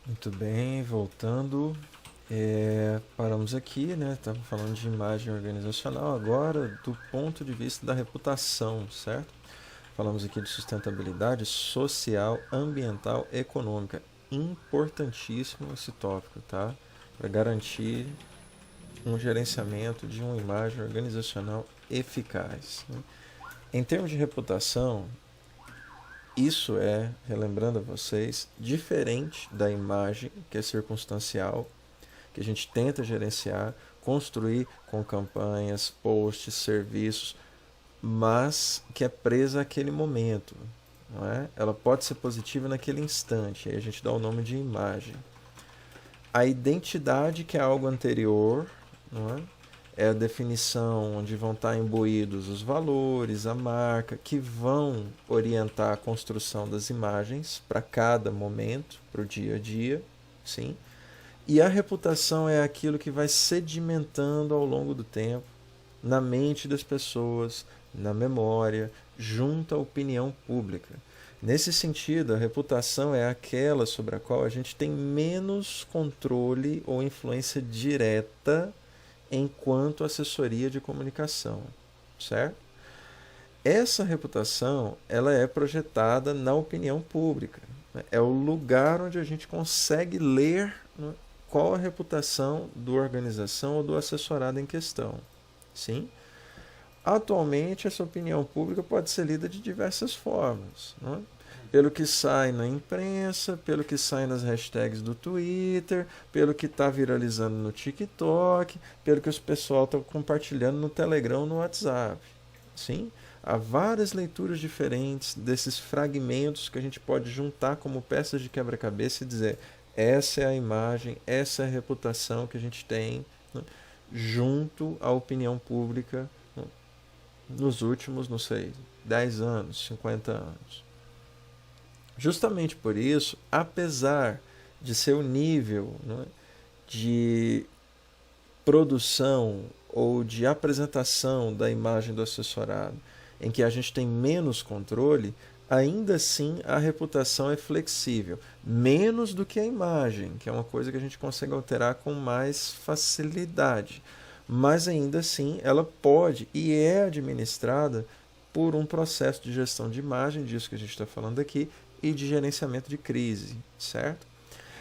Muito bem, voltando. Paramos aqui, né? Estava falando de imagem organizacional, agora do ponto de vista da reputação, certo? Falamos aqui de sustentabilidade social, ambiental, econômica. Importantíssimo esse tópico, tá? Para garantir um gerenciamento de uma imagem organizacional eficaz, né? Em termos de reputação, isso é, relembrando a vocês, diferente da imagem, que é circunstancial, que a gente tenta gerenciar, construir com campanhas, posts, serviços, mas que é presa àquele momento. Não é? Ela pode ser positiva naquele instante, aí a gente dá o nome de imagem. A identidade, que é algo anterior, não é? É a definição onde vão estar imbuídos os valores, a marca, que vão orientar a construção das imagens para cada momento, para o dia a dia, sim. E a reputação é aquilo que vai sedimentando ao longo do tempo, na mente das pessoas, na memória, junto à opinião pública. Nesse sentido, a reputação é aquela sobre a qual a gente tem menos controle ou influência direta enquanto assessoria de comunicação, certo? Essa reputação, ela é projetada na opinião pública. É o lugar onde a gente consegue ler, né, qual a reputação da organização ou do assessorado em questão. Sim? Atualmente, essa opinião pública pode ser lida de diversas formas. Né? Pelo que sai na imprensa, pelo que sai nas hashtags do Twitter, pelo que está viralizando no TikTok, pelo que o pessoal está compartilhando no Telegram, no WhatsApp. Sim? Há várias leituras diferentes desses fragmentos que a gente pode juntar como peças de quebra-cabeça e dizer: essa é a imagem, essa é a reputação que a gente tem, né, junto à opinião pública, né, nos últimos, não sei, 10 anos, 50 anos. Justamente por isso, apesar de ser o nível, né, de produção ou de apresentação da imagem do assessorado em que a gente tem menos controle, ainda assim a reputação é flexível. Menos do que a imagem, que é uma coisa que a gente consegue alterar com mais facilidade. Mas ainda assim ela pode e é administrada por um processo de gestão de imagem, disso que a gente está falando aqui, e de gerenciamento de crise, certo?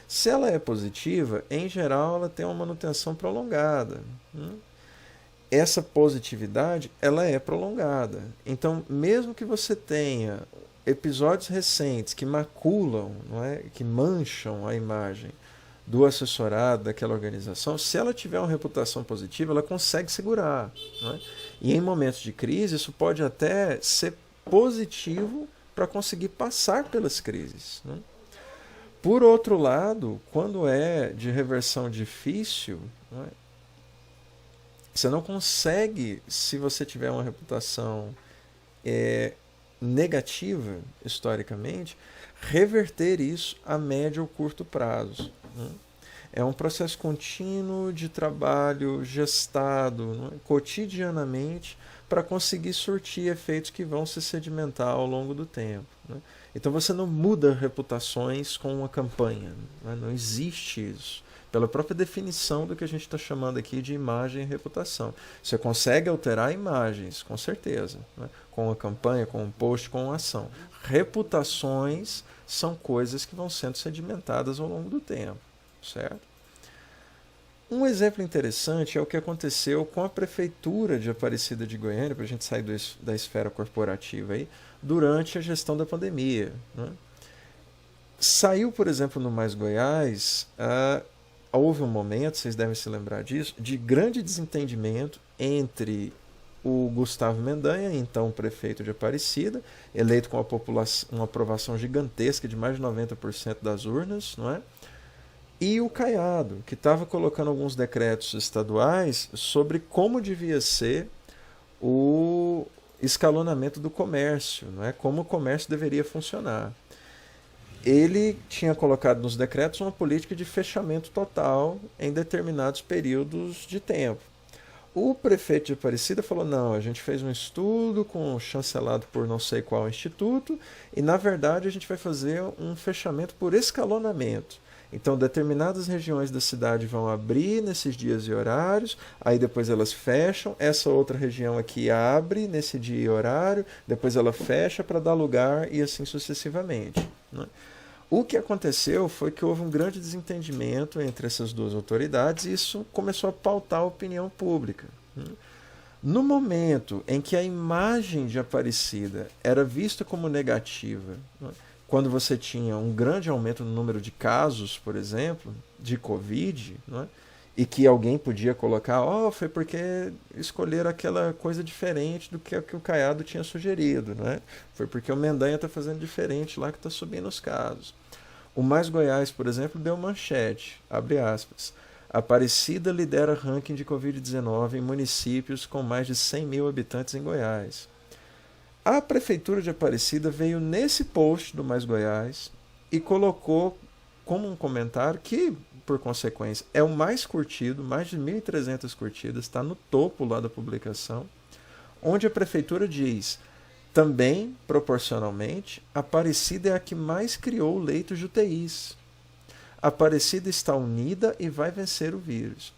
Se ela é positiva, em geral ela tem uma manutenção prolongada. Essa positividade ela é prolongada. Então, mesmo que você tenha episódios recentes que maculam, não é? Que mancham a imagem do assessorado, daquela organização, se ela tiver uma reputação positiva, ela consegue segurar. Não é? E em momentos de crise, isso pode até ser positivo para conseguir passar pelas crises. Não é? Por outro lado, quando é de reversão difícil, não é? Você não consegue, se você tiver uma reputação é, negativa, historicamente, reverter isso a médio ou curto prazo. Né? É um processo contínuo de trabalho gestado, né, cotidianamente, para conseguir surtir efeitos que vão se sedimentar ao longo do tempo. Né? Então você não muda reputações com uma campanha. Né? Não existe isso. Pela própria definição do que a gente está chamando aqui de imagem e reputação. Você consegue alterar imagens, com certeza, né? Com a campanha, com um post, com uma ação. Reputações são coisas que vão sendo sedimentadas ao longo do tempo, certo? Um exemplo interessante é o que aconteceu com a prefeitura de Aparecida de Goiânia, para a gente sair da esfera corporativa aí, durante a gestão da pandemia. Né? Saiu, por exemplo, no Mais Goiás, houve um momento, vocês devem se lembrar disso, de grande desentendimento entre o Gustavo Mendanha, então prefeito de Aparecida, eleito com uma aprovação gigantesca de mais de 90% das urnas, não é? E o Caiado, que estava colocando alguns decretos estaduais sobre como devia ser o escalonamento do comércio, não é? Como o comércio deveria funcionar. Ele tinha colocado nos decretos uma política de fechamento total em determinados períodos de tempo. O prefeito de Aparecida falou: não, a gente fez um estudo chancelado por não sei qual instituto e, na verdade, a gente vai fazer um fechamento por escalonamento. Então, determinadas regiões da cidade vão abrir nesses dias e horários, aí depois elas fecham, essa outra região aqui abre nesse dia e horário, depois ela fecha para dar lugar e assim sucessivamente, né? O que aconteceu foi que houve um grande desentendimento entre essas duas autoridades e isso começou a pautar a opinião pública, né? No momento em que a imagem de Aparecida era vista como negativa, né, quando você tinha um grande aumento no número de casos, por exemplo, de Covid, né, e que alguém podia colocar, foi porque escolheram aquela coisa diferente do que o Caiado tinha sugerido, né? Foi porque o Mendanha está fazendo diferente lá que está subindo os casos. O Mais Goiás, por exemplo, deu manchete, abre aspas. Aparecida lidera ranking de Covid-19 em municípios com mais de 100 mil habitantes em Goiás. A Prefeitura de Aparecida veio nesse post do Mais Goiás e colocou como um comentário que, por consequência, é o mais curtido, mais de 1.300 curtidas, está no topo lá da publicação, onde a Prefeitura diz: também, proporcionalmente, Aparecida é a que mais criou leitos de UTIs. Aparecida está unida e vai vencer o vírus.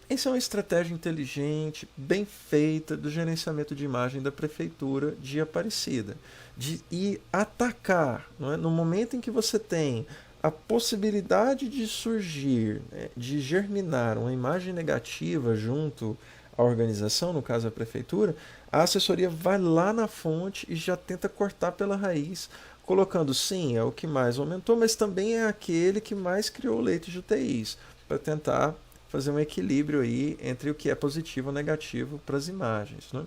Essa é uma estratégia inteligente, bem feita do gerenciamento de imagem da prefeitura de Aparecida. De ir atacar, não é? No momento em que você tem a possibilidade de surgir, né, de germinar uma imagem negativa junto à organização, no caso a prefeitura, a assessoria vai lá na fonte e já tenta cortar pela raiz, colocando, sim, é o que mais aumentou, mas também é aquele que mais criou leitos de UTIs, para tentar fazer um equilíbrio aí entre o que é positivo ou negativo para as imagens, né?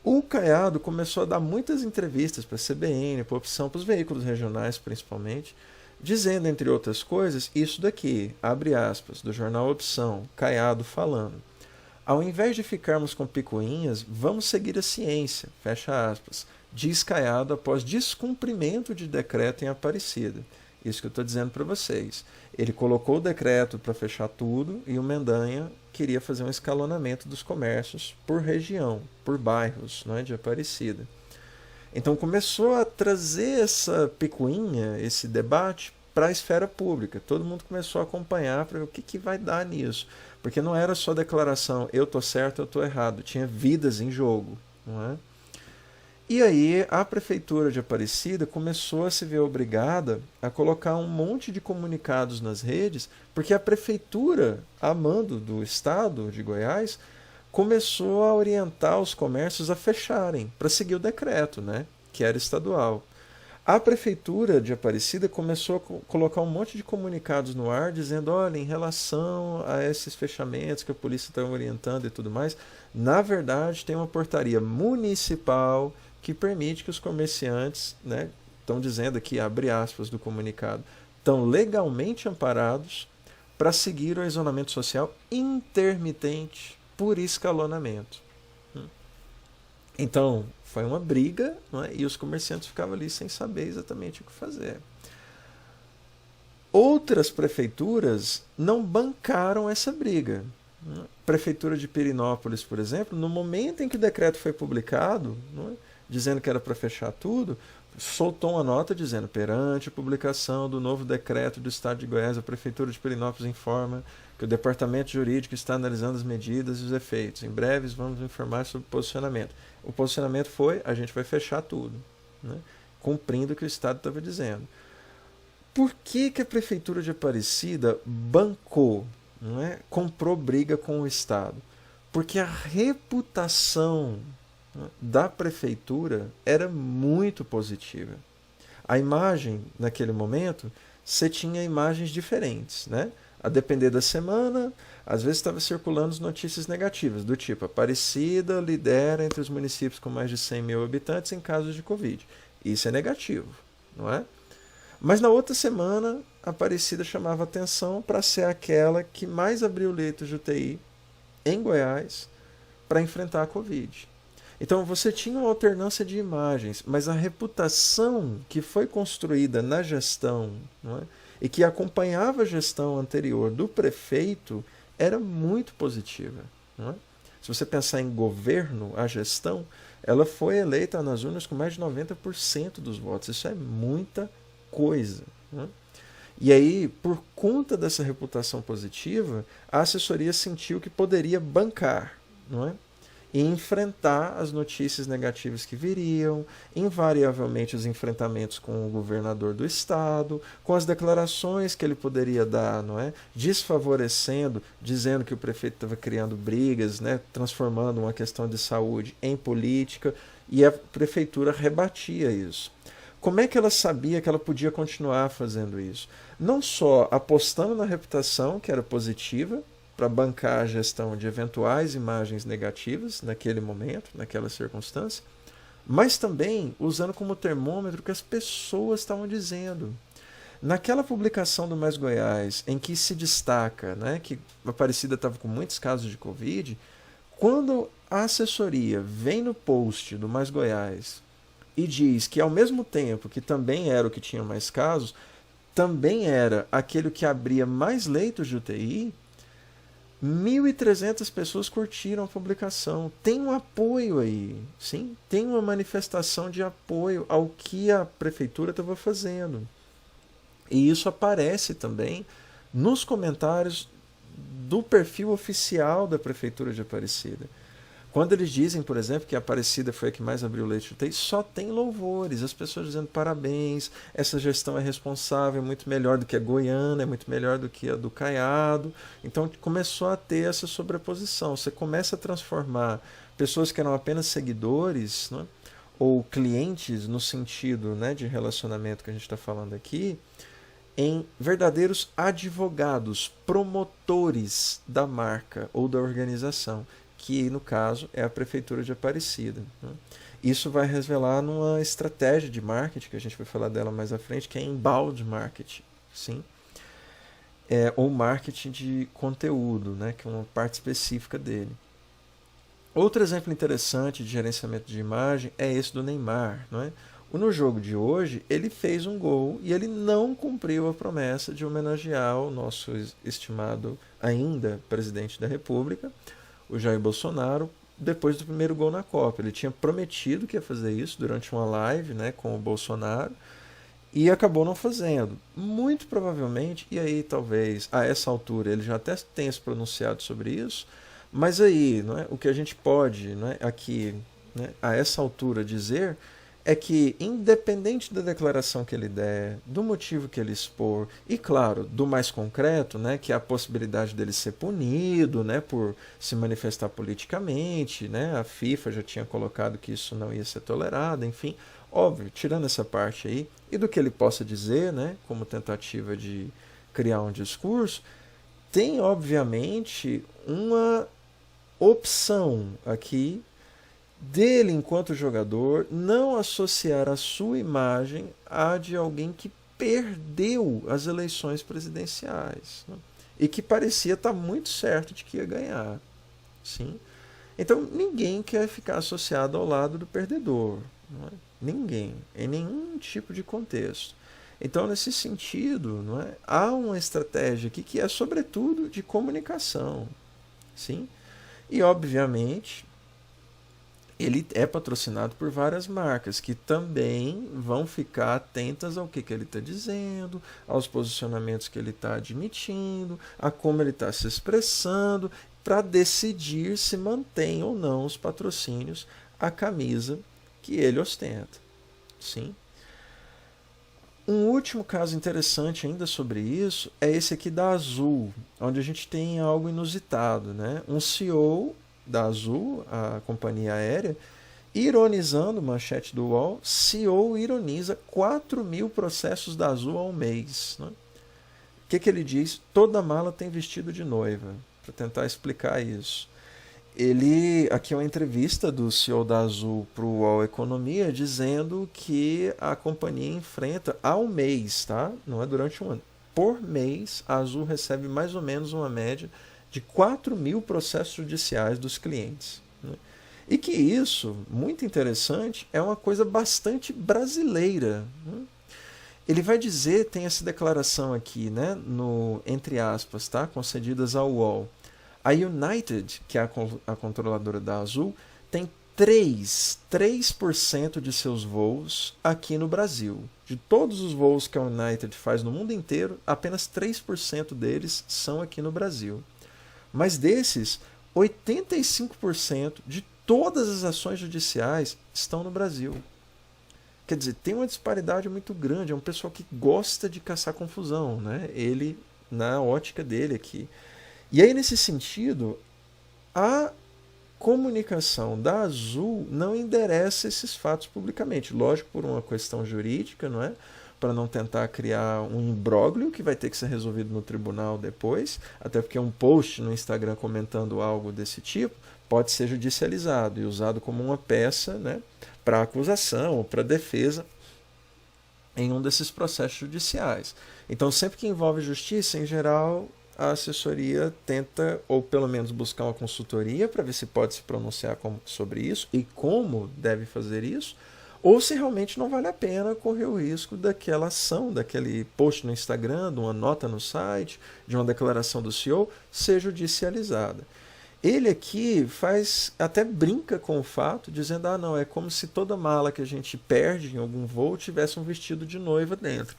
O Caiado começou a dar muitas entrevistas para a CBN, para a Opção, para os veículos regionais principalmente, dizendo, entre outras coisas, isso daqui, abre aspas, do jornal Opção, Caiado falando. Ao invés de ficarmos com picuinhas, vamos seguir a ciência, fecha aspas, diz Caiado após descumprimento de decreto em Aparecida. Isso que eu estou dizendo para vocês. Ele colocou o decreto para fechar tudo e o Mendanha queria fazer um escalonamento dos comércios por região, por bairros, não é, de Aparecida. Então começou a trazer essa picuinha, esse debate, para a esfera pública. Todo mundo começou a acompanhar para ver o que vai dar nisso. Porque não era só declaração, eu estou certo, eu estou errado. Tinha vidas em jogo, não é? E aí a prefeitura de Aparecida começou a se ver obrigada a colocar um monte de comunicados nas redes, porque a prefeitura, a mando do estado de Goiás, começou a orientar os comércios a fecharem, para seguir o decreto, né, que era estadual. A prefeitura de Aparecida começou a colocar um monte de comunicados no ar, dizendo, olha, em relação a esses fechamentos que a polícia está orientando e tudo mais, na verdade tem uma portaria municipal que permite que os comerciantes, né, estão dizendo aqui, abre aspas do comunicado, estão legalmente amparados para seguir o isolamento social intermitente por escalonamento. Então, foi uma briga, não é? E os comerciantes ficavam ali sem saber exatamente o que fazer. Outras prefeituras não bancaram essa briga. Prefeitura de Pirenópolis, por exemplo, no momento em que o decreto foi publicado, não é, dizendo que era para fechar tudo, soltou uma nota dizendo: perante a publicação do novo decreto do Estado de Goiás, a Prefeitura de Pirenópolis informa que o Departamento Jurídico está analisando as medidas e os efeitos. Em breves vamos informar sobre o posicionamento. O posicionamento foi: a gente vai fechar tudo, né? Cumprindo o que o Estado estava dizendo. Por que a Prefeitura de Aparecida bancou, não é? Comprou briga com o Estado? Porque a reputação da prefeitura era muito positiva. A imagem, naquele momento, você tinha imagens diferentes, né? A depender da semana, às vezes estava circulando as notícias negativas, do tipo: Aparecida lidera entre os municípios com mais de 100 mil habitantes em casos de Covid. Isso é negativo, não é? Mas na outra semana, Aparecida chamava atenção para ser aquela que mais abriu leitos de UTI em Goiás para enfrentar a Covid. Então você tinha uma alternância de imagens, mas a reputação que foi construída na gestão, não é, e que acompanhava a gestão anterior do prefeito era muito positiva, não é? Se você pensar em governo, a gestão, ela foi eleita nas urnas com mais de 90% dos votos. Isso é muita coisa, não é? E aí, por conta dessa reputação positiva, a assessoria sentiu que poderia bancar, não é? E enfrentar as notícias negativas que viriam, invariavelmente os enfrentamentos com o governador do estado, com as declarações que ele poderia dar, não é? Desfavorecendo, dizendo que o prefeito estava criando brigas, né? Transformando uma questão de saúde em política, e a prefeitura rebatia isso. Como é que ela sabia que ela podia continuar fazendo isso? Não só apostando na reputação, que era positiva, para bancar a gestão de eventuais imagens negativas naquele momento, naquela circunstância, mas também usando como termômetro o que as pessoas estavam dizendo. Naquela publicação do Mais Goiás, em que se destaca, né, que a Aparecida estava com muitos casos de Covid, quando a assessoria vem no post do Mais Goiás e diz que, ao mesmo tempo que também era o que tinha mais casos, também era aquele que abria mais leitos de UTI, 1.300 pessoas curtiram a publicação. Tem um apoio aí, sim? Tem uma manifestação de apoio ao que a prefeitura estava fazendo. E isso aparece também nos comentários do perfil oficial da Prefeitura de Aparecida. Quando eles dizem, por exemplo, que a Aparecida foi a que mais abriu leite de UTI, só tem louvores, as pessoas dizendo parabéns, essa gestão é responsável, é muito melhor do que a Goiânia, é muito melhor do que a do Caiado. Então começou a ter essa sobreposição. Você começa a transformar pessoas que eram apenas seguidores, né, ou clientes no sentido, né, de relacionamento que a gente está falando aqui, em verdadeiros advogados, promotores da marca ou da organização, que no caso é a Prefeitura de Aparecida. Isso vai revelar numa estratégia de marketing, que a gente vai falar dela mais à frente, que é inbound marketing, sim? Ou marketing de conteúdo, né? Que é uma parte específica dele. Outro exemplo interessante de gerenciamento de imagem é esse do Neymar. Não é? No jogo de hoje, ele fez um gol e ele não cumpriu a promessa de homenagear o nosso estimado ainda presidente da República, o Jair Bolsonaro, depois do primeiro gol na Copa. Ele tinha prometido que ia fazer isso durante uma live, né, com o Bolsonaro, e acabou não fazendo. Muito provavelmente, e aí talvez a essa altura ele já até tenha se pronunciado sobre isso, mas aí, não é, o que a gente pode, não é, aqui, né, a essa altura dizer é que, independente da declaração que ele der, do motivo que ele expor, e claro, do mais concreto, né, que é a possibilidade dele ser punido, né, por se manifestar politicamente, né, a FIFA já tinha colocado que isso não ia ser tolerado, enfim, óbvio, tirando essa parte aí, e do que ele possa dizer, né, como tentativa de criar um discurso, tem obviamente uma opção aqui dele enquanto jogador não associar a sua imagem à de alguém que perdeu as eleições presidenciais, né? E que parecia estar muito certo de que ia ganhar, sim? Então ninguém quer ficar associado ao lado do perdedor, não é? Ninguém, em nenhum tipo de contexto. Então, nesse sentido, não é? Há uma estratégia aqui que é sobretudo de comunicação, sim? E obviamente ele é patrocinado por várias marcas que também vão ficar atentas ao que ele está dizendo, aos posicionamentos que ele está admitindo, a como ele está se expressando, para decidir se mantém ou não os patrocínios à camisa que ele ostenta. Sim? Um último caso interessante ainda sobre isso é esse aqui da Azul, onde a gente tem algo inusitado, né? Um CEO da Azul, a companhia aérea, ironizando, manchete do UOL, CEO ironiza 4.000 processos da Azul ao mês. Né? O que ele diz? Toda mala tem vestido de noiva, para tentar explicar isso. Aqui é uma entrevista do CEO da Azul para o UOL Economia, dizendo que a companhia enfrenta ao mês, tá? Não é durante um ano, por mês a Azul recebe mais ou menos uma média de 4.000 processos judiciais dos clientes. Né? E que isso, muito interessante, é uma coisa bastante brasileira. Né? Ele vai dizer, tem essa declaração aqui, né, no, entre aspas, tá, concedidas ao UOL. A United, que é a controladora da Azul, tem 3% de seus voos aqui no Brasil. De todos os voos que a United faz no mundo inteiro, apenas 3% deles são aqui no Brasil. Mas desses, 85% de todas as ações judiciais estão no Brasil. Quer dizer, tem uma disparidade muito grande. É um pessoal que gosta de caçar confusão, né? Ele, na ótica dele aqui. E aí, nesse sentido, a comunicação da Azul não endereça esses fatos publicamente. Lógico, por uma questão jurídica, não é? Para não tentar criar um imbróglio que vai ter que ser resolvido no tribunal depois, até porque um post no Instagram comentando algo desse tipo pode ser judicializado e usado como uma peça, né, para acusação ou para defesa em um desses processos judiciais. Então, sempre que envolve justiça, em geral, a assessoria tenta, ou pelo menos buscar uma consultoria para ver se pode se pronunciar sobre isso e como deve fazer isso, ou se realmente não vale a pena correr o risco daquela ação, daquele post no Instagram, de uma nota no site, de uma declaração do CEO, ser judicializada. Ele aqui até brinca com o fato, dizendo, não, é como se toda mala que a gente perde em algum voo tivesse um vestido de noiva dentro.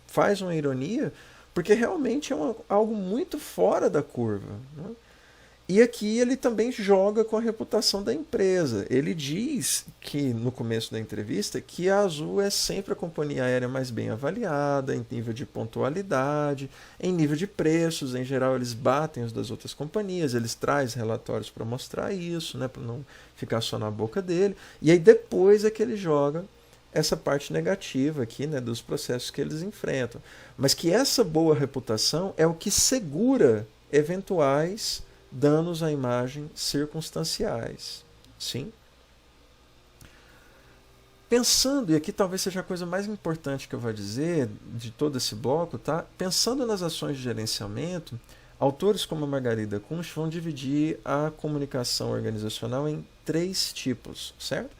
Faz uma ironia, porque realmente é algo muito fora da curva, né? E aqui ele também joga com a reputação da empresa. Ele diz que, no começo da entrevista, que a Azul é sempre a companhia aérea mais bem avaliada, em nível de pontualidade, em nível de preços. Em geral, eles batem os das outras companhias, eles trazem relatórios para mostrar isso, né, para não ficar só na boca dele. E aí depois é que ele joga essa parte negativa aqui, né, dos processos que eles enfrentam. Mas que essa boa reputação é o que segura eventuais danos à imagem circunstanciais. Sim? Pensando, e aqui talvez seja a coisa mais importante que eu vou dizer de todo esse bloco, tá? Pensando nas ações de gerenciamento, autores como a Margarida Kunsch vão dividir a comunicação organizacional em 3 tipos, certo?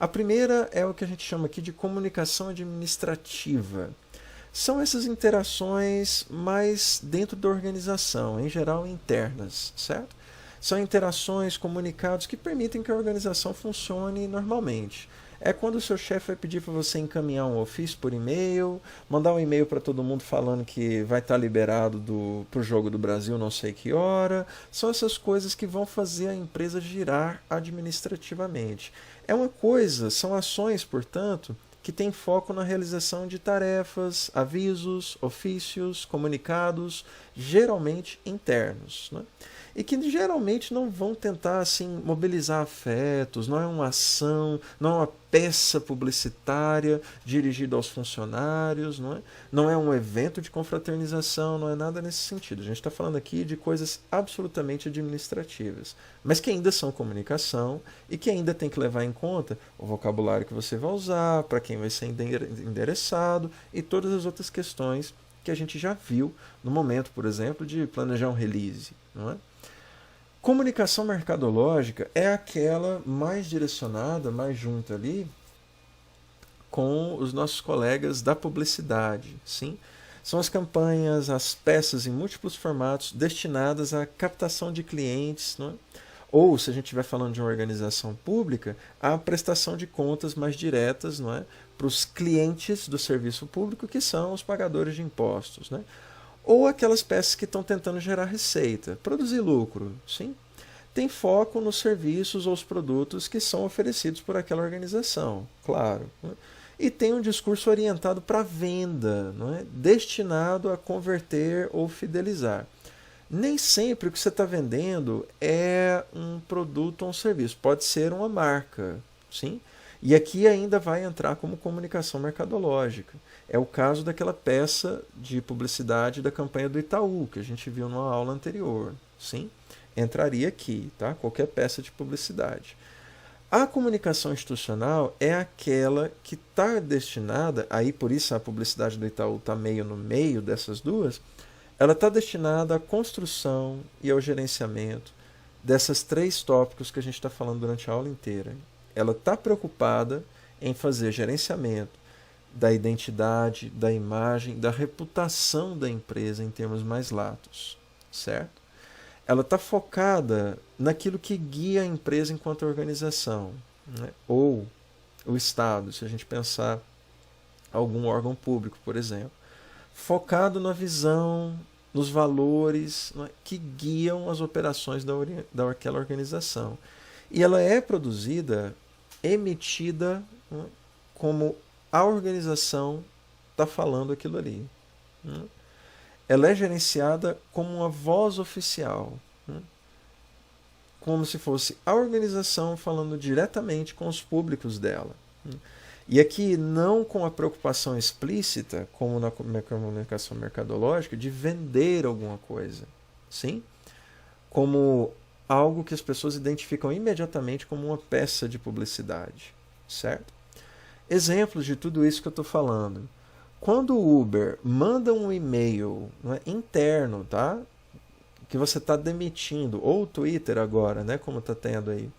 A primeira é o que a gente chama aqui de comunicação administrativa. São essas interações mais dentro da organização, em geral internas, certo? São interações, comunicados que permitem que a organização funcione normalmente. É quando o seu chefe vai pedir para você encaminhar um ofício por e-mail, mandar um e-mail para todo mundo falando que vai estar liberado para o Jogo do Brasil não sei que hora. São essas coisas que vão fazer a empresa girar administrativamente. São ações, portanto, que tem foco na realização de tarefas, avisos, ofícios, comunicados, geralmente internos, né? E que geralmente não vão tentar assim, mobilizar afetos, não é uma ação, não é uma peça publicitária dirigida aos funcionários, não é um evento de confraternização, não é nada nesse sentido. A gente está falando aqui de coisas absolutamente administrativas, mas que ainda são comunicação e que ainda tem que levar em conta o vocabulário que você vai usar, para quem vai ser endereçado e todas as outras questões que a gente já viu no momento, por exemplo, de planejar um release, não é? Comunicação mercadológica é aquela mais direcionada, mais junta ali com os nossos colegas da publicidade, sim? São as campanhas, as peças em múltiplos formatos destinadas à captação de clientes, não é? Ou, se a gente estiver falando de uma organização pública, a prestação de contas mais diretas, não é, para os clientes do serviço público, que são os pagadores de impostos, né? Ou aquelas peças que estão tentando gerar receita, produzir lucro, sim? Tem foco nos serviços ou os produtos que são oferecidos por aquela organização, claro, né? E tem um discurso orientado para a venda, não é? Destinado a converter ou fidelizar. Nem sempre o que você está vendendo é um produto ou um serviço, pode ser uma marca, sim? E aqui ainda vai entrar como comunicação mercadológica. É o caso daquela peça de publicidade da campanha do Itaú, que a gente viu numa aula anterior. Sim? Entraria aqui, tá? Qualquer peça de publicidade. A comunicação institucional é aquela que está destinada, aí por isso a publicidade do Itaú está meio no meio dessas duas, ela está destinada à construção e ao gerenciamento dessas 3 tópicos que a gente está falando durante a aula inteira. Ela está preocupada em fazer gerenciamento da identidade, da imagem, da reputação da empresa em termos mais latos, certo? Ela está focada naquilo que guia a empresa enquanto organização, né? Ou o Estado, se a gente pensar algum órgão público, por exemplo, focado na visão, nos valores, né, que guiam as operações daquela organização. E ela é produzida, emitida, né, como a organização está falando aquilo ali. Né? Ela é gerenciada como uma voz oficial, né? Como se fosse a organização falando diretamente com os públicos dela. Né? E aqui não com a preocupação explícita, como na comunicação mercadológica, de vender alguma coisa. Sim? Como algo que as pessoas identificam imediatamente como uma peça de publicidade. Certo? Exemplos de tudo isso que eu estou falando. Quando o Uber manda um e-mail, não é, interno, tá? Que você está demitindo, ou o Twitter agora, né, como está tendo aí,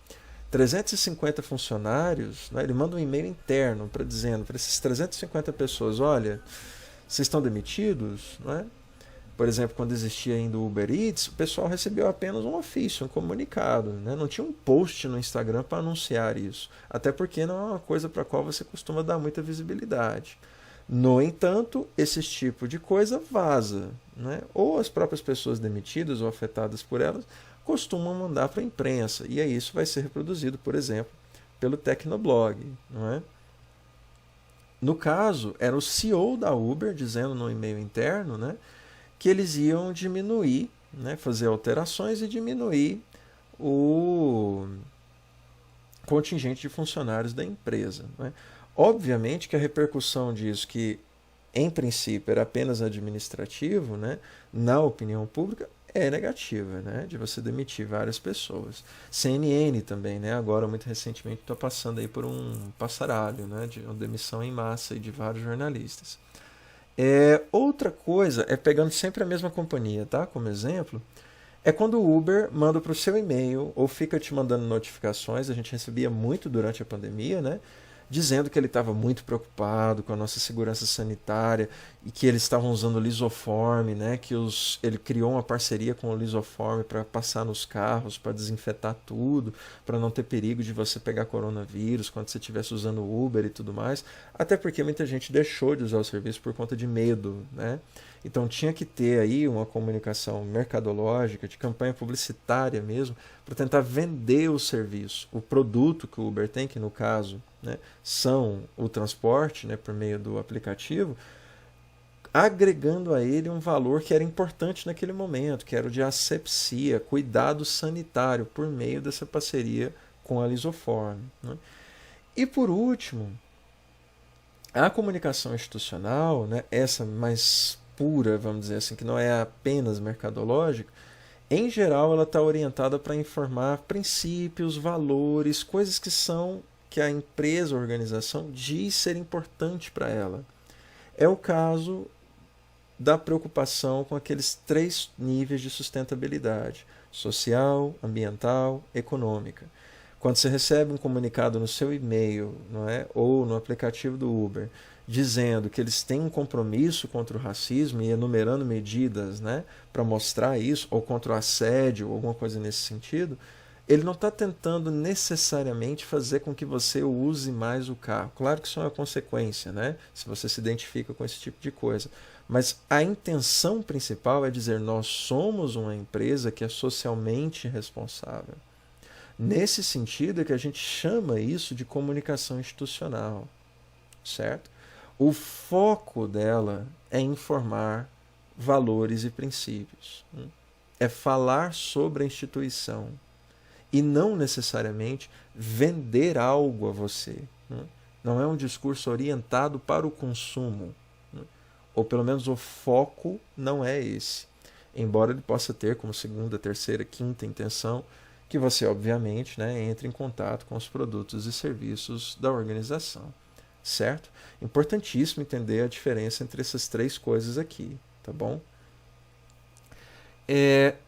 350 funcionários, né, ele manda um e-mail interno dizendo para essas 350 pessoas, olha, vocês estão demitidos, né? Por exemplo, quando existia ainda o Uber Eats, o pessoal recebeu apenas um ofício, um comunicado, né? Não tinha um post no Instagram para anunciar isso, até porque não é uma coisa para a qual você costuma dar muita visibilidade. No entanto, esse tipo de coisa vaza, né? Ou as próprias pessoas demitidas ou afetadas por elas costumam mandar para a imprensa, e aí isso vai ser reproduzido, por exemplo, pelo Tecnoblog. Não é? No caso, era o CEO da Uber dizendo no e-mail interno, né, que eles iam diminuir, né, fazer alterações e diminuir o contingente de funcionários da empresa. Né? Obviamente que a repercussão disso, que em princípio era apenas administrativo, né, na opinião pública, é negativa, né, de você demitir várias pessoas. CNN também, né, agora muito recentemente está passando aí por um passaralho, né, de uma demissão em massa de vários jornalistas. Outra coisa é pegando sempre a mesma companhia, tá, como exemplo, é quando o Uber manda para o seu e-mail ou fica te mandando notificações, a gente recebia muito durante a pandemia, né? Dizendo que ele estava muito preocupado com a nossa segurança sanitária e que eles estavam usando o lisoforme, né? Que ele criou uma parceria com o lisoforme para passar nos carros, para desinfetar tudo, para não ter perigo de você pegar coronavírus quando você estivesse usando o Uber e tudo mais. Até porque muita gente deixou de usar o serviço por conta de medo, né? Então tinha que ter aí uma comunicação mercadológica, de campanha publicitária mesmo, para tentar vender o serviço, o produto que o Uber tem, que no caso, né, são o transporte, né, por meio do aplicativo, agregando a ele um valor que era importante naquele momento, que era o de asepsia, cuidado sanitário, por meio dessa parceria com a Lisoform. Né? E por último, a comunicação institucional, né, essa mais pura, vamos dizer assim, que não é apenas mercadológica, em geral ela está orientada para informar princípios, valores, coisas que a empresa, a organização, diz ser importante para ela. É o caso da preocupação com aqueles 3 níveis de sustentabilidade: social, ambiental, econômica. Quando você recebe um comunicado no seu e-mail, não é, ou no aplicativo do Uber, dizendo que eles têm um compromisso contra o racismo e enumerando medidas, né, para mostrar isso, ou contra o assédio, ou alguma coisa nesse sentido, ele não está tentando necessariamente fazer com que você use mais o carro. Claro que isso é uma consequência, né, se você se identifica com esse tipo de coisa. Mas a intenção principal é dizer: nós somos uma empresa que é socialmente responsável. Nesse sentido é que a gente chama isso de comunicação institucional, certo? O foco dela é informar valores e princípios. É falar sobre a instituição e não necessariamente vender algo a você. Não é um discurso orientado para o consumo. Ou pelo menos o foco não é esse. Embora ele possa ter como segunda, terceira, quinta intenção que você, obviamente, né, entre em contato com os produtos e serviços da organização. Certo? Importantíssimo entender a diferença entre essas 3 coisas aqui, tá bom?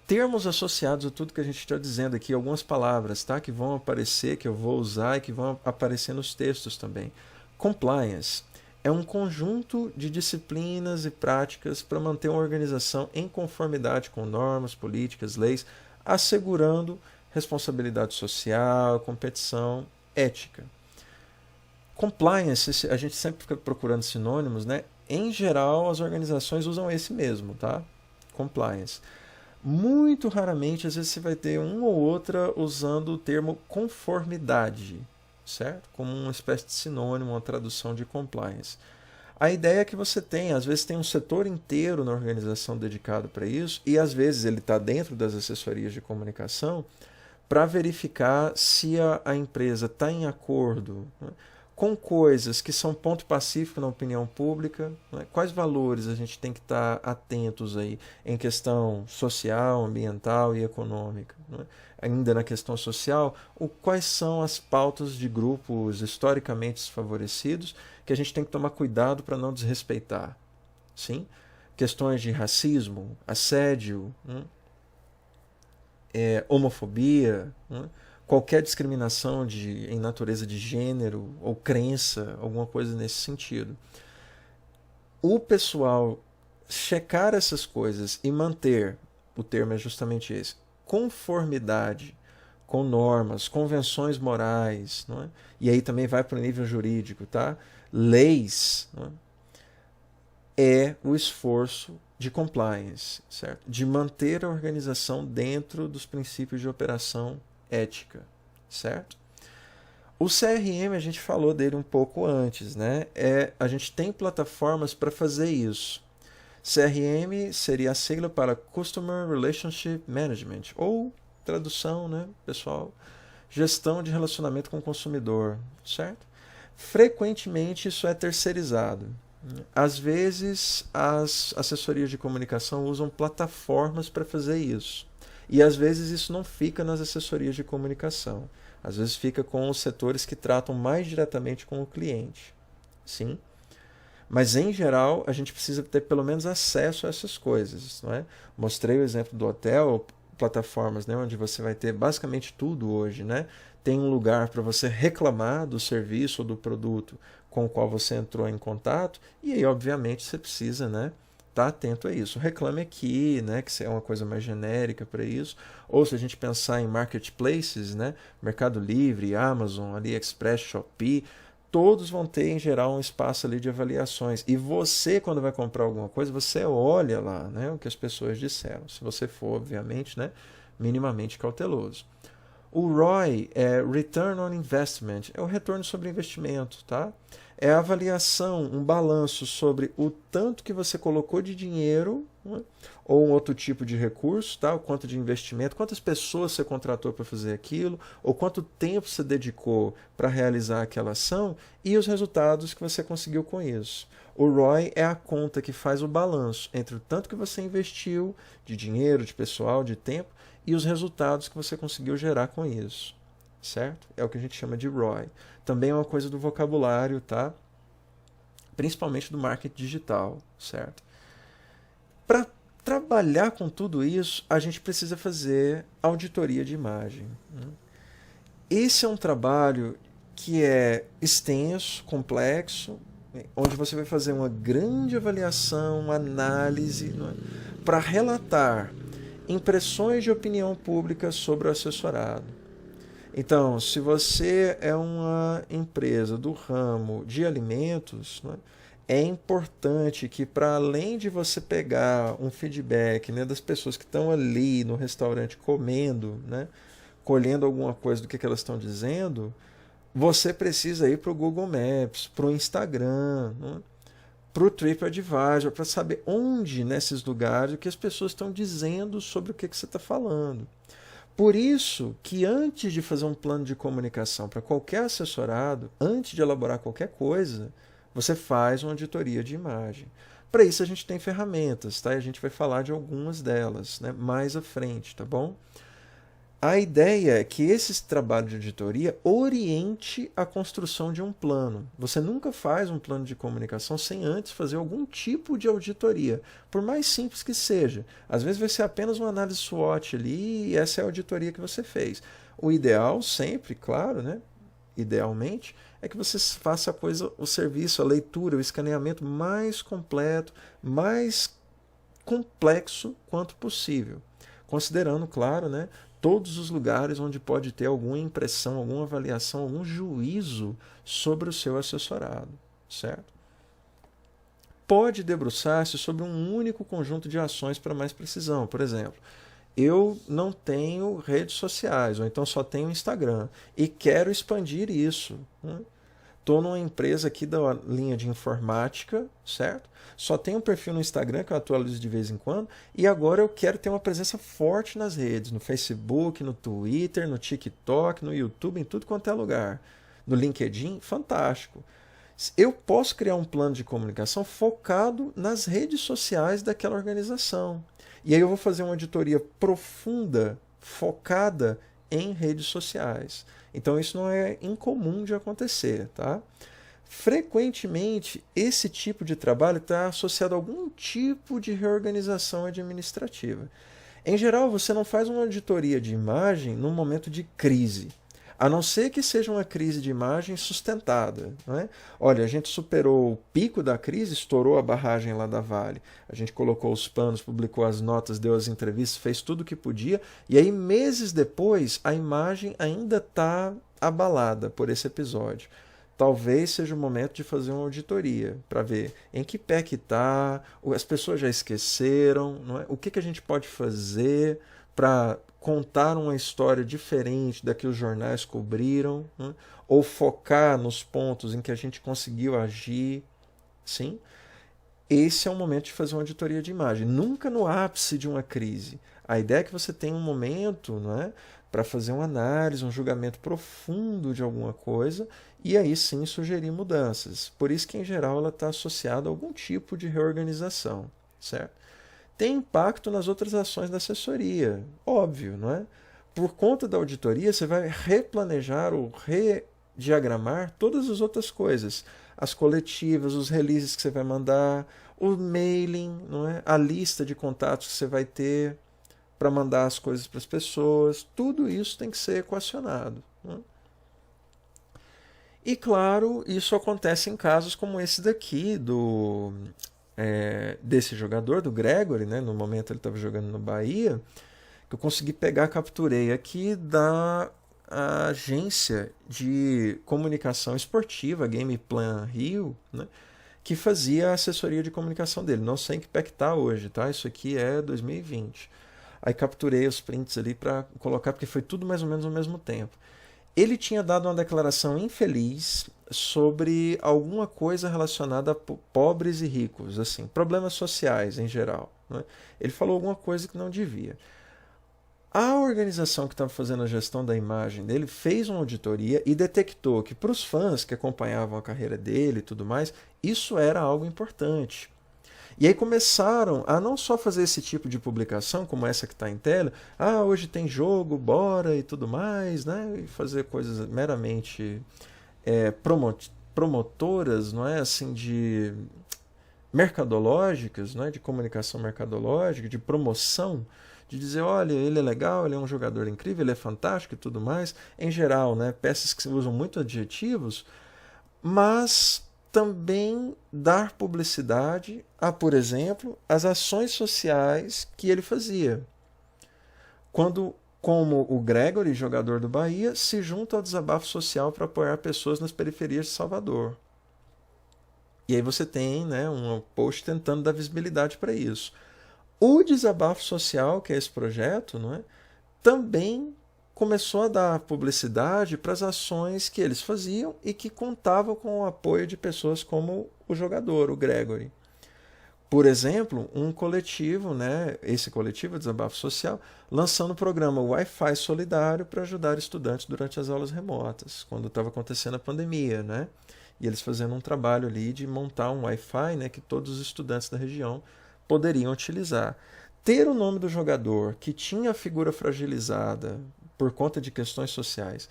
Termos associados a tudo que a gente está dizendo aqui, algumas palavras, tá, que vão aparecer, que eu vou usar e que vão aparecer nos textos também. Compliance é um conjunto de disciplinas e práticas para manter uma organização em conformidade com normas, políticas, leis, assegurando responsabilidade social, competição ética. Compliance, a gente sempre fica procurando sinônimos, né? Em geral, as organizações usam esse mesmo, tá? Compliance. Muito raramente, às vezes você vai ter uma ou outra usando o termo conformidade, certo? Como uma espécie de sinônimo, uma tradução de compliance. A ideia é que você tem, às vezes tem um setor inteiro na organização dedicado para isso, e às vezes ele está dentro das assessorias de comunicação para verificar se a empresa está em acordo, né, com coisas que são ponto pacífico na opinião pública, né, quais valores a gente tem que estar atentos aí em questão social, ambiental e econômica. Né? Ainda na questão social, quais são as pautas de grupos historicamente desfavorecidos que a gente tem que tomar cuidado para não desrespeitar. Sim? Questões de racismo, assédio, homofobia, qualquer discriminação em natureza de gênero ou crença, alguma coisa nesse sentido. O pessoal checar essas coisas e manter, o termo é justamente esse, conformidade com normas, convenções morais, não é? E aí também vai para o nível jurídico, tá? Leis, não é o esforço de compliance, certo? De manter a organização dentro dos princípios de operação ética, certo? O CRM, a gente falou dele um pouco antes, né? A gente tem plataformas para fazer isso. CRM seria a sigla para Customer Relationship Management, ou tradução, né, pessoal? Gestão de relacionamento com o consumidor, certo? Frequentemente isso é terceirizado. Às vezes as assessorias de comunicação usam plataformas para fazer isso. E às vezes isso não fica nas assessorias de comunicação. Às vezes fica com os setores que tratam mais diretamente com o cliente. Sim? Mas em geral a gente precisa ter pelo menos acesso a essas coisas. Não é? Mostrei o exemplo do hotel, plataformas, né, onde você vai ter basicamente tudo hoje. Né? Tem um lugar para você reclamar do serviço ou do produto com o qual você entrou em contato, e aí obviamente você precisa, né, estar atento a isso. Reclame Aqui, né, que é uma coisa mais genérica para isso. Ou se a gente pensar em marketplaces, né, Mercado Livre, Amazon, AliExpress, Shopee, todos vão ter em geral um espaço ali de avaliações. E você, quando vai comprar alguma coisa, você olha lá, né, o que as pessoas disseram. Se você for, obviamente, né, minimamente cauteloso. O ROI é Return on Investment, é o retorno sobre investimento, tá? É a avaliação, um balanço sobre o tanto que você colocou de dinheiro, né, ou um outro tipo de recurso, tá? O quanto de investimento, quantas pessoas você contratou para fazer aquilo, ou quanto tempo você dedicou para realizar aquela ação e os resultados que você conseguiu com isso. O ROI é a conta que faz o balanço entre o tanto que você investiu de dinheiro, de pessoal, de tempo, e os resultados que você conseguiu gerar com isso, certo? É o que a gente chama de ROI. Também é uma coisa do vocabulário, tá? Principalmente do marketing digital, certo? Para trabalhar com tudo isso, a gente precisa fazer auditoria de imagem. Esse é um trabalho que é extenso, complexo, onde você vai fazer uma grande avaliação, uma análise, para relatar impressões de opinião pública sobre o assessorado. Então, se você é uma empresa do ramo de alimentos, né, é importante que, para além de você pegar um feedback, né, das pessoas que estão ali no restaurante comendo, né, colhendo alguma coisa do que elas estão dizendo, você precisa ir para o Google Maps, para o Instagram, né, para o TripAdvisor, para saber onde nesses lugares o que as pessoas estão dizendo sobre o que você está falando. Por isso que antes de fazer um plano de comunicação para qualquer assessorado, antes de elaborar qualquer coisa, você faz uma auditoria de imagem. Para isso a gente tem ferramentas, tá? E a gente vai falar de algumas delas, né, mais à frente, tá bom? A ideia é que esse trabalho de auditoria oriente a construção de um plano. Você nunca faz um plano de comunicação sem antes fazer algum tipo de auditoria, por mais simples que seja. Às vezes vai ser apenas uma análise SWOT ali e essa é a auditoria que você fez. O ideal sempre, claro, né? Idealmente, é que você faça a coisa, o serviço, a leitura, o escaneamento mais completo, mais complexo quanto possível. considerando, claro, né, todos os lugares onde pode ter alguma impressão, alguma avaliação, algum juízo sobre o seu assessorado, certo? Pode debruçar-se sobre um único conjunto de ações para mais precisão. Por exemplo, eu não tenho redes sociais, ou então só tenho Instagram, e quero expandir isso, né? Estou numa empresa aqui da linha de informática, certo? Só tenho um perfil no Instagram que eu atualizo de vez em quando, e agora eu quero ter uma presença forte nas redes, no Facebook, no Twitter, no TikTok, no YouTube, em tudo quanto é lugar. No LinkedIn, fantástico. Eu posso criar um plano de comunicação focado nas redes sociais daquela organização. E aí eu vou fazer uma auditoria profunda, focada em redes sociais. Então isso não é incomum de acontecer, tá? Frequentemente, esse tipo de trabalho está associado a algum tipo de reorganização administrativa. Em geral, você não faz uma auditoria de imagem num momento de crise, a não ser que seja uma crise de imagem sustentada. Não é? Olha, a gente superou o pico da crise, estourou a barragem lá da Vale. A gente colocou os panos, publicou as notas, deu as entrevistas, fez tudo o que podia. E aí, meses depois, a imagem ainda está abalada por esse episódio. Talvez seja o momento de fazer uma auditoria para ver em que pé que está, as pessoas já esqueceram, não é? O que a gente pode fazer para contar uma história diferente da que os jornais cobriram, né? Ou focar nos pontos em que a gente conseguiu agir. Sim? Esse é o momento de fazer uma auditoria de imagem, nunca no ápice de uma crise. A ideia é que você tenha um momento, não é, para fazer uma análise, um julgamento profundo de alguma coisa e aí sim sugerir mudanças. Por isso que, em geral, ela está associada a algum tipo de reorganização, certo? Tem impacto nas outras ações da assessoria, óbvio, não é? Por conta da auditoria, você vai replanejar ou rediagramar todas as outras coisas. As coletivas, os releases que você vai mandar, o mailing, não é? A lista de contatos que você vai ter para mandar as coisas para as pessoas. Tudo isso tem que ser equacionado. Não é? E claro, isso acontece em casos como esse daqui, desse jogador, do Gregory, né? No momento ele estava jogando no Bahia, que eu consegui pegar, capturei aqui da agência de comunicação esportiva, Game Plan Rio, né? Que fazia a assessoria de comunicação dele. Não sei em que pé que está hoje, tá? Isso aqui é 2020. Aí capturei os prints ali para colocar, porque foi tudo mais ou menos ao mesmo tempo. Ele tinha dado uma declaração infeliz sobre alguma coisa relacionada a pobres e ricos, assim, problemas sociais em geral, né? Ele falou alguma coisa que não devia. A organização que estava fazendo a gestão da imagem dele fez uma auditoria e detectou que, para os fãs que acompanhavam a carreira dele e tudo mais, isso era algo importante. E aí começaram a não só fazer esse tipo de publicação, como essa que está em tela, hoje tem jogo, bora e tudo mais, né? E fazer coisas meramente promotoras, não é? Assim, de mercadológicas, não é? De comunicação mercadológica, de promoção, de dizer, olha, ele é legal, ele é um jogador incrível, ele é fantástico e tudo mais. Em geral, né? Peças que usam muito adjetivos, mas também dar publicidade a, por exemplo, as ações sociais que ele fazia. Quando, como o Gregory, jogador do Bahia, se junta ao desabafo social para apoiar pessoas nas periferias de Salvador. E aí você tem, né, um post tentando dar visibilidade para isso. O desabafo social, que é esse projeto, não é, também começou a dar publicidade para as ações que eles faziam e que contavam com o apoio de pessoas como o jogador, o Gregory. Por exemplo, um coletivo, né, esse coletivo, Desabafo Social, lançando o programa Wi-Fi Solidário para ajudar estudantes durante as aulas remotas, quando estava acontecendo a pandemia, né? E eles fazendo um trabalho ali de montar um Wi-Fi, né, que todos os estudantes da região poderiam utilizar. Ter o nome do jogador que tinha a figura fragilizada por conta de questões sociais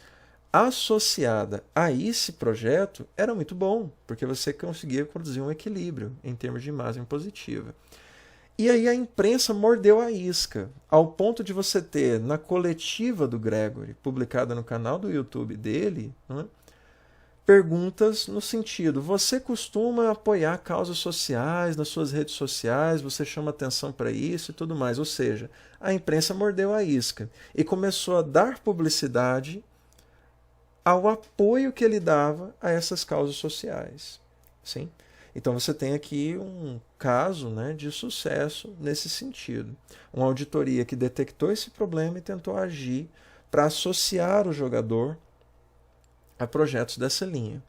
associada a esse projeto era muito bom, porque você conseguia produzir um equilíbrio em termos de imagem positiva. E aí a imprensa mordeu a isca, ao ponto de você ter na coletiva do Gregory, publicada no canal do YouTube dele, né, perguntas no sentido: você costuma apoiar causas sociais nas suas redes sociais, você chama atenção para isso e tudo mais. Ou seja, a imprensa mordeu a isca e começou a dar publicidade ao apoio que ele dava a essas causas sociais. Sim? Então você tem aqui um caso, né, de sucesso nesse sentido. Uma auditoria que detectou esse problema e tentou agir para associar o jogador a projetos dessa linha.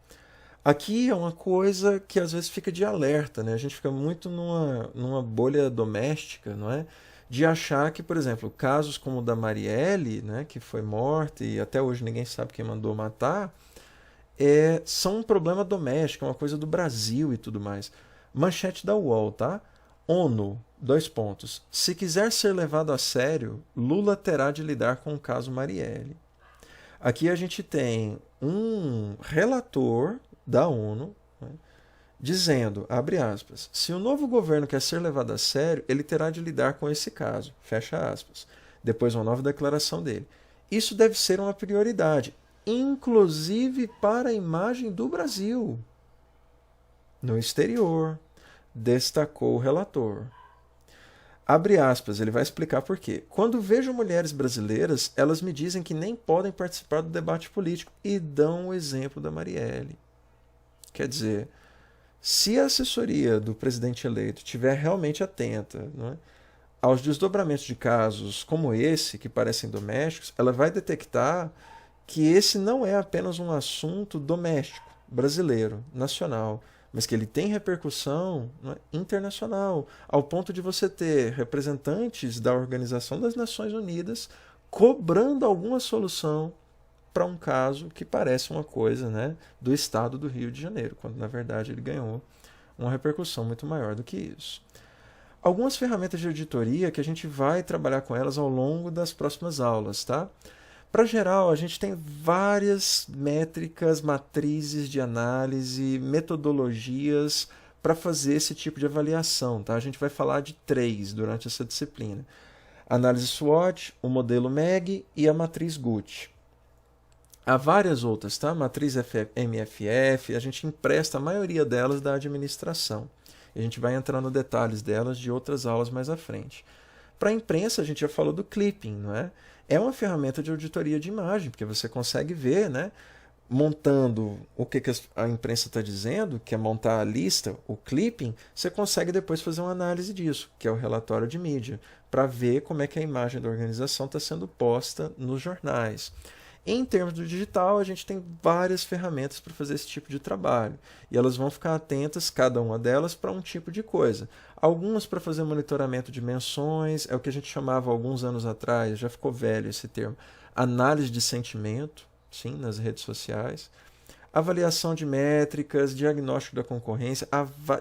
Aqui é uma coisa que às vezes fica de alerta, né? A gente fica muito numa bolha doméstica, não é? De achar que, por exemplo, casos como o da Marielle, né, que foi morta e até hoje ninguém sabe quem mandou matar, são um problema doméstico, é uma coisa do Brasil e tudo mais. Manchete da UOL, tá? ONU, : se quiser ser levado a sério, Lula terá de lidar com o caso Marielle. Aqui a gente tem um relator da ONU, né, dizendo, abre aspas, se o novo governo quer ser levado a sério, ele terá de lidar com esse caso, fecha aspas. Depois uma nova declaração dele. Isso deve ser uma prioridade, inclusive para a imagem do Brasil no exterior, destacou o relator. Abre aspas, ele vai explicar por quê. Quando vejo mulheres brasileiras, elas me dizem que nem podem participar do debate político e dão o exemplo da Marielle. Quer dizer, se a assessoria do presidente eleito estiver realmente atenta, não é, aos desdobramentos de casos como esse, que parecem domésticos, ela vai detectar que esse não é apenas um assunto doméstico, brasileiro, nacional, mas que ele tem repercussão, né, internacional, ao ponto de você ter representantes da Organização das Nações Unidas cobrando alguma solução para um caso que parece uma coisa, né, do estado do Rio de Janeiro, quando na verdade ele ganhou uma repercussão muito maior do que isso. Algumas ferramentas de auditoria que a gente vai trabalhar com elas ao longo das próximas aulas, tá? Para geral, a gente tem várias métricas, matrizes de análise, metodologias para fazer esse tipo de avaliação. Tá? A gente vai falar de 3 durante essa disciplina. Análise SWOT, o modelo MEG e a matriz Gucci. Há várias outras, tá? Matriz MFF, a gente empresta a maioria delas da administração. E a gente vai entrar nos detalhes delas de outras aulas mais à frente. Para a imprensa, a gente já falou do clipping, não é? É uma ferramenta de auditoria de imagem, porque você consegue ver, né, montando o que a imprensa está dizendo, que é montar a lista, o clipping, você consegue depois fazer uma análise disso, que é o relatório de mídia, para ver como é que a imagem da organização está sendo posta nos jornais. Em termos do digital, a gente tem várias ferramentas para fazer esse tipo de trabalho. E elas vão ficar atentas, cada uma delas, para um tipo de coisa. Algumas para fazer monitoramento de menções, é o que a gente chamava alguns anos atrás, já ficou velho esse termo, análise de sentimento, sim, nas redes sociais. Avaliação de métricas, diagnóstico da concorrência,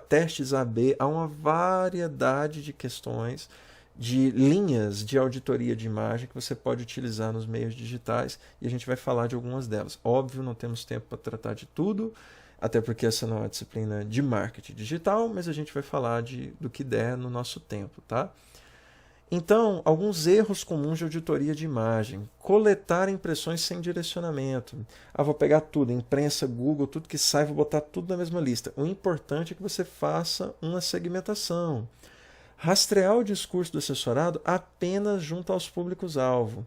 testes AB, há uma variedade de questões, de linhas de auditoria de imagem que você pode utilizar nos meios digitais e a gente vai falar de algumas delas. Óbvio, não temos tempo para tratar de tudo, até porque essa não é uma disciplina de marketing digital, mas a gente vai falar do que der no nosso tempo, tá? Então, alguns erros comuns de auditoria de imagem. Coletar impressões sem direcionamento. Vou pegar tudo, imprensa, Google, tudo que sai, vou botar tudo na mesma lista. O importante é que você faça uma segmentação. Rastrear o discurso do assessorado apenas junto aos públicos-alvo.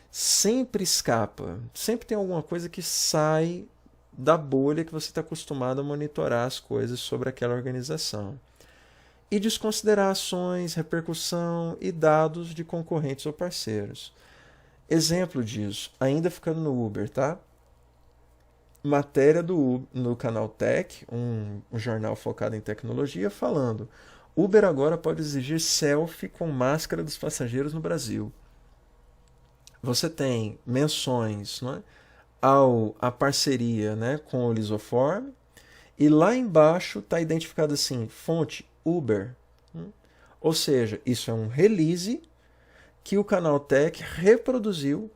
Sempre escapa, sempre tem alguma coisa que sai da bolha que você está acostumado a monitorar as coisas sobre aquela organização. E desconsiderar ações, repercussão e dados de concorrentes ou parceiros. Exemplo disso, ainda ficando no Uber, tá? Matéria no canal Tech, um jornal focado em tecnologia, falando: Uber agora pode exigir selfie com máscara dos passageiros no Brasil. Você tem menções, não é, à parceria, né, com o Lisoform, e lá embaixo está identificado assim, fonte Uber. Ou seja, isso é um release que o canal Tech reproduziu,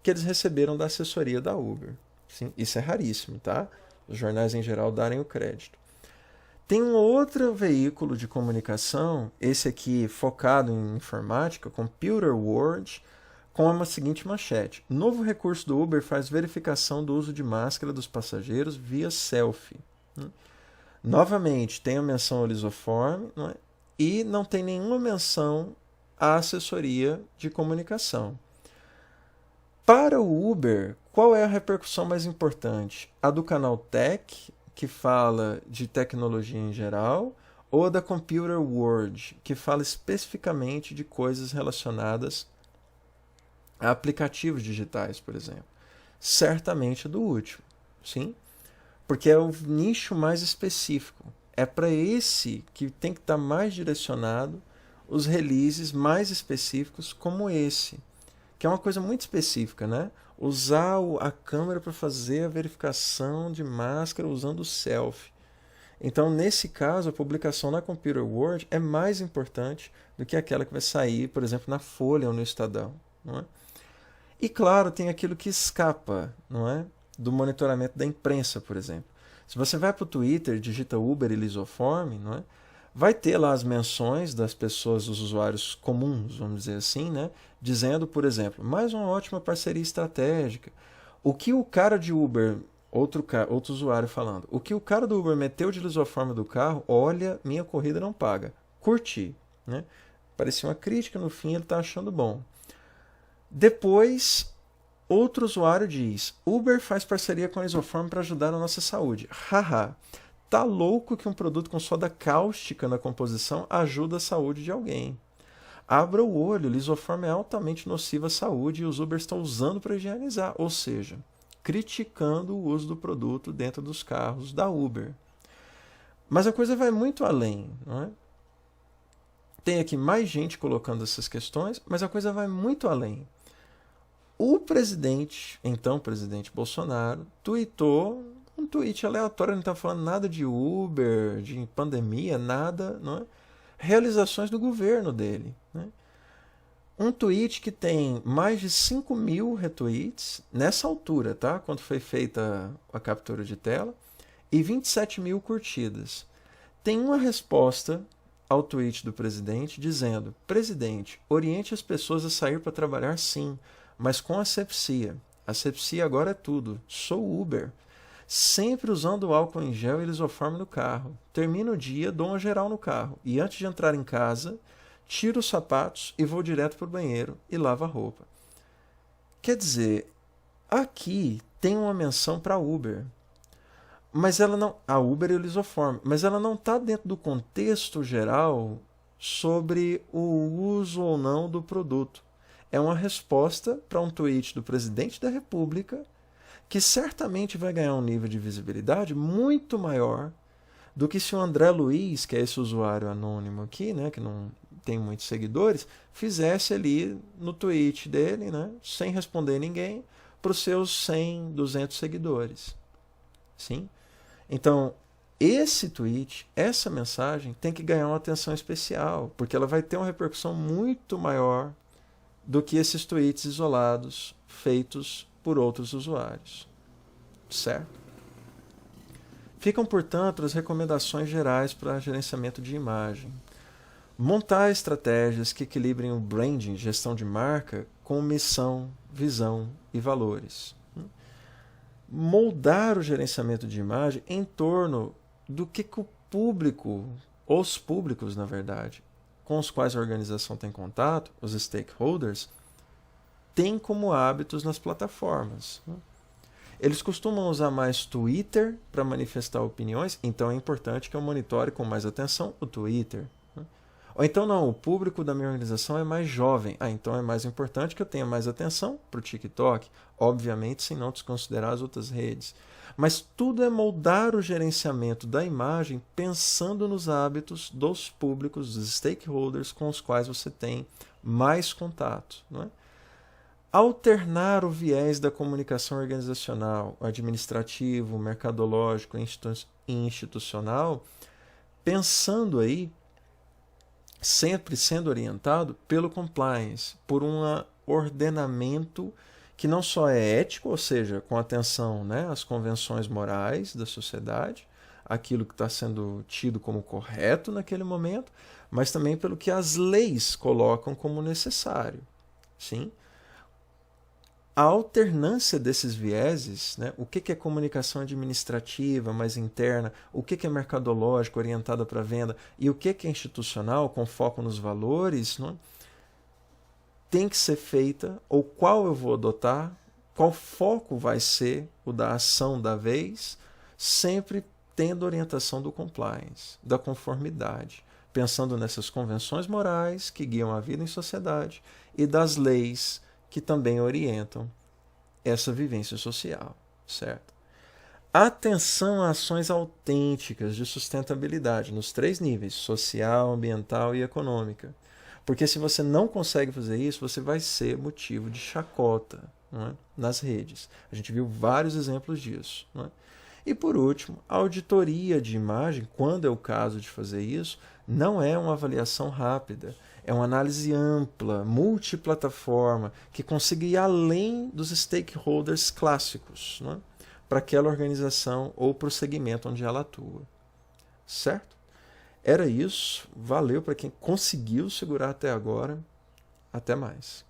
que eles receberam da assessoria da Uber. Sim, isso é raríssimo, tá? Os jornais em geral darem o crédito. Tem um outro veículo de comunicação, esse aqui focado em informática, Computer World, com a seguinte manchete: novo recurso do Uber faz verificação do uso de máscara dos passageiros via selfie. Novamente, tem a menção ao lisoforme, não é? E não tem nenhuma menção à assessoria de comunicação. Para o Uber, qual é a repercussão mais importante? A do canal Tech, que fala de tecnologia em geral, ou a da Computer World, que fala especificamente de coisas relacionadas a aplicativos digitais, por exemplo? Certamente a do último, sim? Porque é o nicho mais específico. É para esse que tem que estar mais direcionado os releases mais específicos como esse, que é uma coisa muito específica, né? Usar a câmera para fazer a verificação de máscara usando o selfie. Então, nesse caso, a publicação na Computer World é mais importante do que aquela que vai sair, por exemplo, na Folha ou no Estadão, não é? E, claro, tem aquilo que escapa, não é? Do monitoramento da imprensa, por exemplo. Se você vai para o Twitter, digita Uber e Lisoform, não é? Vai ter lá as menções das pessoas, dos usuários comuns, vamos dizer assim, né? Dizendo, por exemplo, mais uma ótima parceria estratégica. O que o cara de Uber, outro usuário falando, o que o cara do Uber meteu de lisoform do carro, olha, minha corrida não paga. Curti, né? Parecia uma crítica, no fim ele está achando bom. Depois, outro usuário diz: Uber faz parceria com a Lisoform para ajudar a nossa saúde. Haha, tá louco que um produto com soda cáustica na composição ajuda a saúde de alguém. Abra o olho, Lisoform é altamente nociva à saúde e os Ubers estão usando para higienizar, ou seja, criticando o uso do produto dentro dos carros da Uber. Mas a coisa vai muito além, não é? Tem aqui mais gente colocando essas questões, mas a coisa vai muito além. O presidente, então presidente Bolsonaro, tweetou um tweet aleatório, não está falando nada de Uber, de pandemia, nada, não é? Realizações do governo dele, né? Um tweet que tem mais de 5.000 retweets nessa altura, tá? Quando foi feita a captura de tela, e 27.000 curtidas. Tem uma resposta ao tweet do presidente dizendo: presidente, oriente as pessoas a sair para trabalhar sim, mas com asepsia. Asepsia agora é tudo. Sou Uber. Sempre usando álcool em gel e lisoforme no carro. Termino o dia, dou uma geral no carro. E antes de entrar em casa, tiro os sapatos e vou direto para o banheiro e lavo a roupa. Quer dizer, aqui tem uma menção para Uber. Mas ela não. A Uber e o lisoforme. Mas ela não está dentro do contexto geral sobre o uso ou não do produto. É uma resposta para um tweet do presidente da República que certamente vai ganhar um nível de visibilidade muito maior do que se o André Luiz, que é esse usuário anônimo aqui, né, que não tem muitos seguidores, fizesse ali no tweet dele, né, sem responder ninguém, para os seus 100, 200 seguidores. Sim? Então, esse tweet, essa mensagem, tem que ganhar uma atenção especial, porque ela vai ter uma repercussão muito maior do que esses tweets isolados feitos por outros usuários. Certo? Ficam, portanto, as recomendações gerais para gerenciamento de imagem. Montar estratégias que equilibrem o branding, gestão de marca, com missão, visão e valores. Moldar o gerenciamento de imagem em torno do que o público, os públicos, na verdade, com os quais a organização tem contato, os stakeholders, têm como hábitos nas plataformas. Eles costumam usar mais Twitter para manifestar opiniões, então é importante que eu monitore com mais atenção o Twitter. Ou então não, o público da minha organização é mais jovem. Então é mais importante que eu tenha mais atenção para o TikTok, obviamente sem não desconsiderar as outras redes. Mas tudo é moldar o gerenciamento da imagem pensando nos hábitos dos públicos, dos stakeholders com os quais você tem mais contato, não é? Alternar o viés da comunicação organizacional, administrativo, mercadológico e institucional, pensando aí, sempre sendo orientado pelo compliance, por um ordenamento que não só é ético, ou seja, com atenção, né, às convenções morais da sociedade, aquilo que está sendo tido como correto naquele momento, mas também pelo que as leis colocam como necessário. Sim? A alternância desses vieses, né? O que é comunicação administrativa, mais interna, o que é mercadológico, orientada para venda, e o que é institucional, com foco nos valores, né? Tem que ser feita, ou qual eu vou adotar, qual foco vai ser o da ação da vez, sempre tendo orientação do compliance, da conformidade, pensando nessas convenções morais que guiam a vida em sociedade e das leis que também orientam essa vivência social, certo? Atenção a ações autênticas de sustentabilidade nos 3 níveis, social, ambiental e econômica. Porque se você não consegue fazer isso, você vai ser motivo de chacota, não é? Nas redes. A gente viu vários exemplos disso. Não é? E por último, a auditoria de imagem, quando é o caso de fazer isso, não é uma avaliação rápida. É uma análise ampla, multiplataforma, que consiga ir além dos stakeholders clássicos, não é? Para aquela organização ou para o segmento onde ela atua. Certo? Era isso. Valeu para quem conseguiu segurar até agora. Até mais.